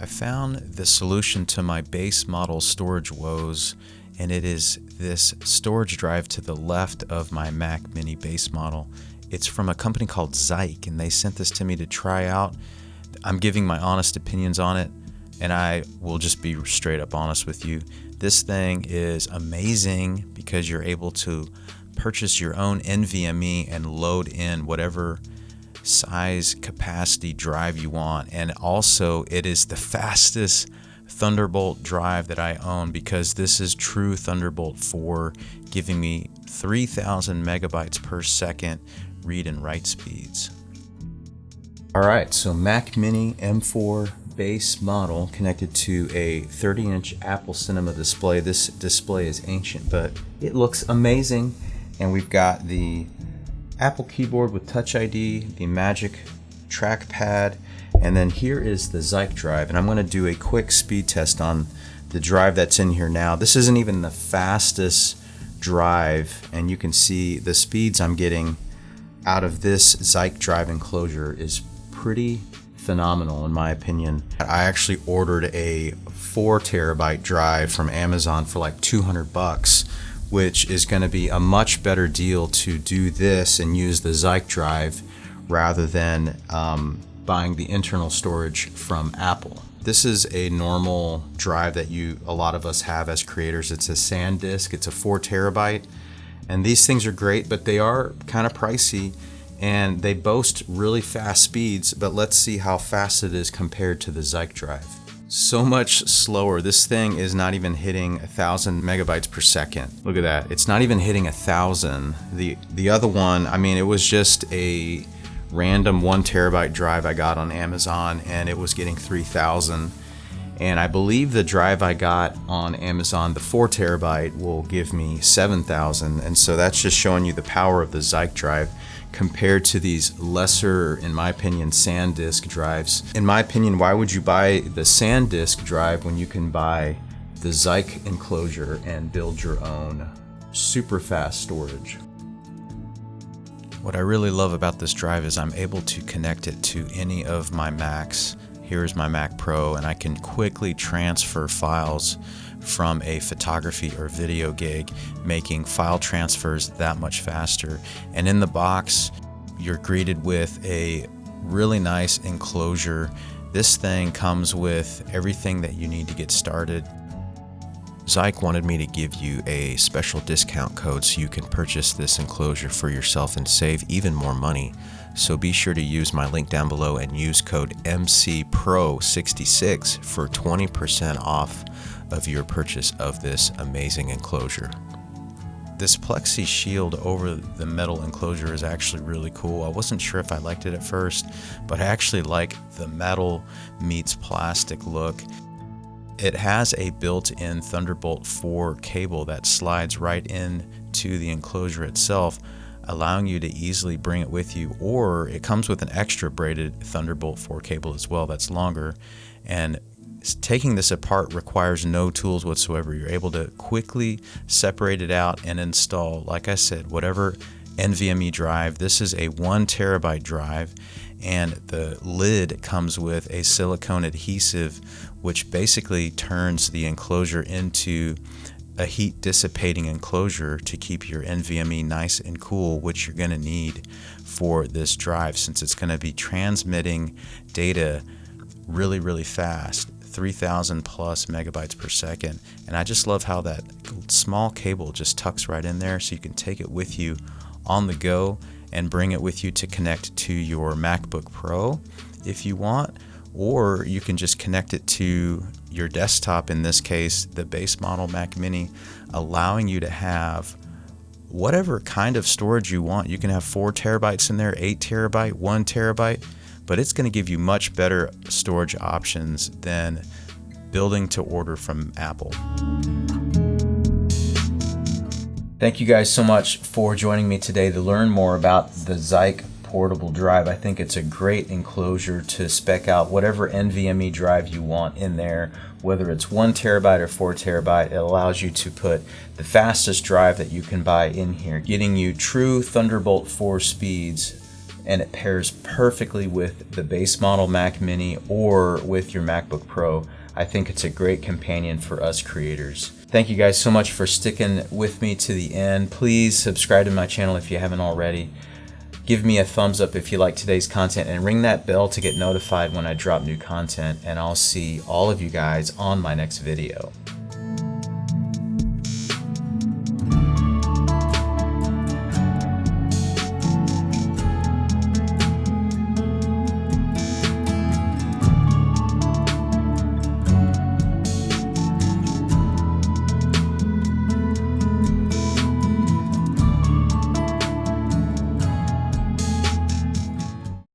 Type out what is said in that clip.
I found the solution to my base model storage woes, and it is this storage drive to the left of my Mac Mini base model. It's from a company called Zike, and they sent this to me to try out. I'm giving my honest opinions on it, and I will just be straight up honest with you. This thing is amazing because you're able to purchase your own NVMe and load in whatever size capacity drive you want, and also it is the fastest Thunderbolt drive that I own because this is true Thunderbolt 4, giving me 3000 megabytes per second read and write speeds. Alright, so Mac Mini M4 base model connected to a 30-inch Apple Cinema display. This display is ancient, but it looks amazing, and we've got the Apple keyboard with Touch ID, the Magic trackpad, and then here is the ZikeDrive, and I'm going to do a quick speed test on the drive that's in here now. This isn't even the fastest drive, and you can see the speeds I'm getting out of this ZikeDrive enclosure is pretty phenomenal in my opinion. I actually ordered a 4 terabyte drive from Amazon for like $200, which is going to be a much better deal to do this and use the ZikeDrive rather than buying the internal storage from Apple. This is a normal drive that a lot of us have as creators. It's a Sandisk. It's a 4 terabyte, and these things are great, but they are kind of pricey, and they boast really fast speeds. But let's see how fast it is compared to the ZikeDrive. So much slower. This thing is not even hitting 1000 megabytes per second. Look at that. It's not even hitting 1000. The other one, I mean, it was just a random 1 terabyte drive I got on Amazon, and it was getting 3000. And I believe the drive I got on Amazon, the 4 terabyte, will give me 7000. And so that's just showing you the power of the ZikeDrive compared to these lesser, in my opinion, Sandisk drives. In my opinion, why would you buy the Sandisk drive when you can buy the Zike Enclosure and build your own super fast storage? What I really love about this drive is I'm able to connect it to any of my Macs. Here's my Mac Pro, and I can quickly transfer files from a photography or video gig, making file transfers that much faster. And in the box, you're greeted with a really nice enclosure. This thing comes with everything that you need to get started. Zike wanted me to give you a special discount code so you can purchase this enclosure for yourself and save even more money. So be sure to use my link down below and use code MCPRO66 for 20% off of your purchase of this amazing enclosure. This plexi shield over the metal enclosure is actually really cool. I wasn't sure if I liked it at first, but I actually like the metal meets plastic look. It has a built-in Thunderbolt 4 cable that slides right into the enclosure itself, allowing you to easily bring it with you, or it comes with an extra braided Thunderbolt 4 cable as well that's longer. And taking this apart requires no tools whatsoever. You're able to quickly separate it out and install, like I said, whatever NVMe drive. This is a 1 terabyte drive, and the lid comes with a silicone adhesive, which basically turns the enclosure into a heat dissipating enclosure to keep your NVMe nice and cool, which you're going to need for this drive since it's going to be transmitting data really, really fast, 3000 plus megabytes per second. And I just love how that small cable just tucks right in there, so you can take it with you on the go and bring it with you to connect to your MacBook Pro if you want, or you can just connect it to your desktop, in this case the base model Mac Mini, allowing you to have whatever kind of storage you want. You can have 4 terabytes in there, 8 terabyte, 1 terabyte, but it's going to give you much better storage options than building to order from Apple. Thank you guys so much for joining me today to learn more about the Zike portable drive. I think it's a great enclosure to spec out whatever NVMe drive you want in there, whether it's 1 terabyte or 4 terabyte. It allows you to put the fastest drive that you can buy in here, getting you true Thunderbolt 4 speeds and it pairs perfectly with the base model Mac Mini or with your MacBook Pro. I think it's a great companion for us creators. Thank you guys so much for sticking with me to the end. Please subscribe to my channel if you haven't already. Give me a thumbs up if you like today's content, and ring that bell to get notified when I drop new content, and I'll see all of you guys on my next video.